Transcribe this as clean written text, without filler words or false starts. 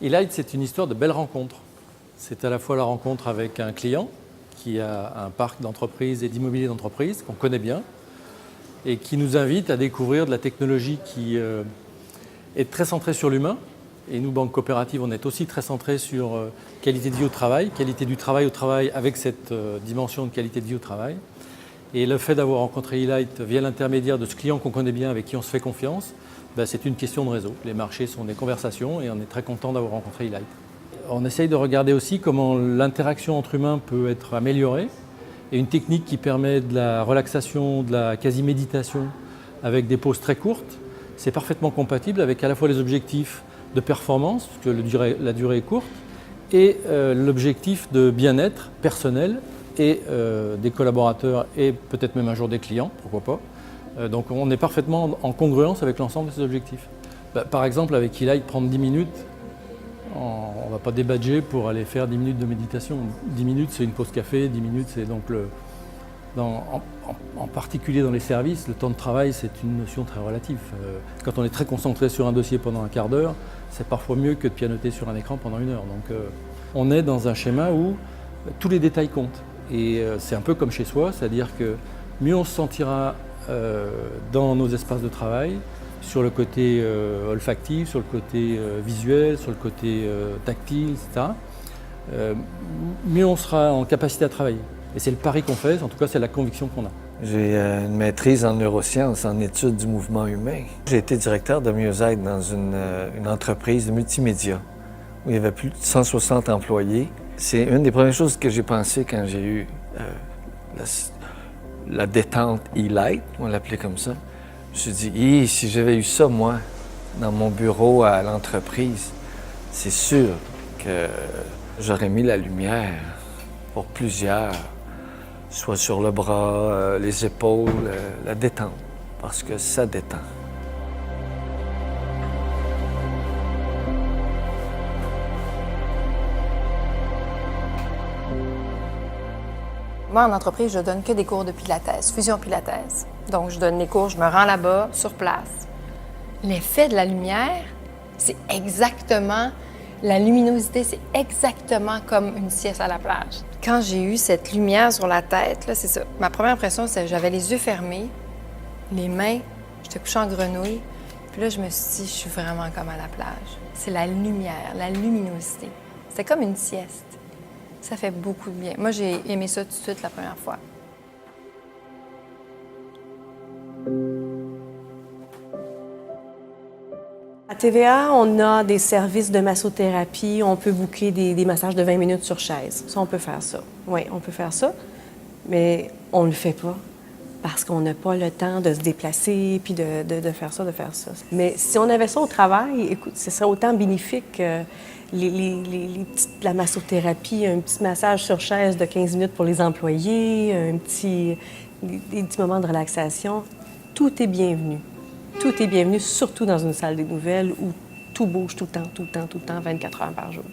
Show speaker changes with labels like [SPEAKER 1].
[SPEAKER 1] E-Light, c'est une histoire de belles rencontres. C'est à la fois la rencontre avec un client qui a un parc d'entreprises et d'immobilier d'entreprise qu'on connaît bien et qui nous invite à découvrir de la technologie qui est très centrée sur l'humain. Et nous, Banque Coopérative, on est aussi très centré sur qualité de vie au travail, qualité du travail au travail avec cette dimension de qualité de vie au travail. Et le fait d'avoir rencontré E-Light via l'intermédiaire de ce client qu'on connaît bien, avec qui on se fait confiance, c'est une question de réseau. Les marchés sont des conversations et on est très content d'avoir rencontré E-Light. On essaye de regarder aussi comment l'interaction entre humains peut être améliorée. Et une technique qui permet de la relaxation, de la quasi-méditation avec des pauses très courtes, c'est parfaitement compatible avec à la fois les objectifs de performance, parce que la durée est courte, et l'objectif de bien-être personnel et des collaborateurs et peut-être même un jour des clients, pourquoi pas. Donc on est parfaitement en congruence avec l'ensemble de ces objectifs. Par exemple, avec E-Light, prendre 10 minutes, on ne va pas débadger pour aller faire 10 minutes de méditation. 10 minutes, c'est une pause café, 10 minutes, c'est donc en particulier dans les services, le temps de travail, c'est une notion très relative. Quand on est très concentré sur un dossier pendant un quart d'heure, c'est parfois mieux que de pianoter sur un écran pendant 1 heure. Donc on est dans un schéma où tous les détails comptent. Et c'est un peu comme chez soi, c'est-à-dire que mieux on se sentira dans nos espaces de travail, sur le côté olfactif, sur le côté visuel, sur le côté tactile, etc., mieux on sera en capacité à travailler. Et c'est le pari qu'on fait, en tout cas c'est la conviction qu'on a.
[SPEAKER 2] J'ai une maîtrise en neurosciences, en études du mouvement humain. J'ai été directeur de mieux-être dans une entreprise de multimédia où il y avait plus de 160 employés. C'est une des premières choses que j'ai pensé quand j'ai eu la détente E-Light, on l'appelait comme ça. Je me suis dit, si j'avais eu ça, moi, dans mon bureau à l'entreprise, c'est sûr que j'aurais mis la lumière pour plusieurs, soit sur le bras, les épaules, la détente, parce que ça détend.
[SPEAKER 3] Moi, en entreprise, je donne que des cours de pilates, fusion pilates. Donc, je donne les cours, je me rends là-bas, sur place. L'effet de la lumière, c'est exactement, la luminosité, c'est exactement comme une sieste à la plage. Quand j'ai eu cette lumière sur la tête, là, c'est ça. Ma première impression, c'est que j'avais les yeux fermés, les mains, j'étais couchée en grenouille. Puis là, je me suis dit, je suis vraiment comme à la plage. C'est la lumière, la luminosité. C'était comme une sieste. Ça fait beaucoup de bien. Moi, j'ai aimé ça tout de suite la première fois.
[SPEAKER 4] À TVA, on a des services de massothérapie. On peut booker des massages de 20 minutes sur chaise. Ça, on peut faire ça. Oui, on peut faire ça. Mais on ne le fait pas parce qu'on n'a pas le temps de se déplacer puis de faire ça, Mais si on avait ça au travail, écoute, ce serait autant bénéfique que la massothérapie, un petit massage sur chaise de 15 minutes pour les employés, des petits moments de relaxation. Tout est bienvenu. Tout est bienvenu, surtout dans une salle des nouvelles où tout bouge tout le temps, 24 heures par jour.